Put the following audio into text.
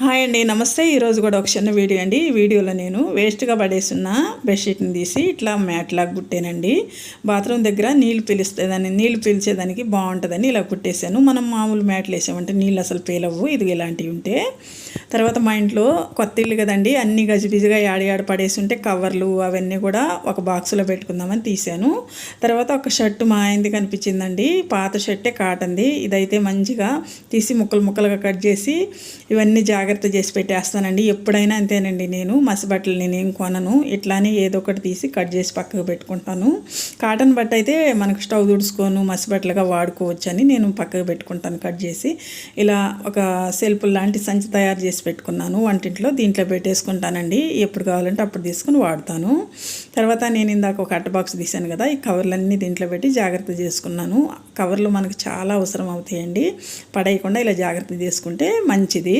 Hi అండి, నమస్తే. ఈరోజు కూడా ఒక చిన్న వీడియో అండి. ఈ వీడియోలో నేను వేస్ట్గా పడేస్తున్న బెడ్షీట్ని తీసి ఇట్లా మ్యాట్ లాగా కుట్టానండి. బాత్రూమ్ దగ్గర నీళ్ళు పీల్చేదానికి బాగుంటుందని ఇలా కుట్టేశాను. మనం మామూలు మ్యాట్లు వేసామంటే నీళ్ళు అసలు పేలవు, ఇది ఇలాంటివి ఉంటే. తర్వాత మా ఇంట్లో కొత్త ఇల్లు కదండి, అన్నీ గజిబిజిగా యాడ పడేసి ఉంటే కవర్లు అవన్నీ కూడా ఒక బాక్స్లో పెట్టుకుందామని తీసాను. తర్వాత ఒక షర్టు మా ఆయనది కనిపించిందండి, పాత షర్టే, కాటన్ది. ఇదైతే మంచిగా తీసి ముక్కలుగా కట్ చేసి ఇవన్నీ జాగ్రత్త చేసి పెట్టేస్తానండి. ఎప్పుడైనా అంతేనండి, నేను మసిబట్టలు నేనేం కొనను, ఇట్లానే ఏదో ఒకటి తీసి కట్ చేసి పక్కకు పెట్టుకుంటాను. కాటన్ బట్ట అయితే మనకు స్టవ్ తుడుచుకోను మసిబట్టలుగా వాడుకోవచ్చు అని నేను పక్కకు పెట్టుకుంటాను కట్ చేసి. ఇలా ఒక సెల్ఫ్ లాంటి సంచి తయారు చేసి పెట్టుకున్నాను వంటింట్లో, దీంట్లో పెట్టేసుకుంటానండి. ఎప్పుడు కావాలంటే అప్పుడు తీసుకుని వాడతాను. తర్వాత నేను ఇందాక ఒక అట్ట బాక్స్ తీసాను కదా, ఈ కవర్లన్నీ దీంట్లో పెట్టి జాగ్రత్త చేసుకున్నాను. కవర్లు మనకు చాలా అవసరం అవుతాయండి, పడేయకుండా ఇలా జాగ్రత్త చేసుకుంటే మంచిది.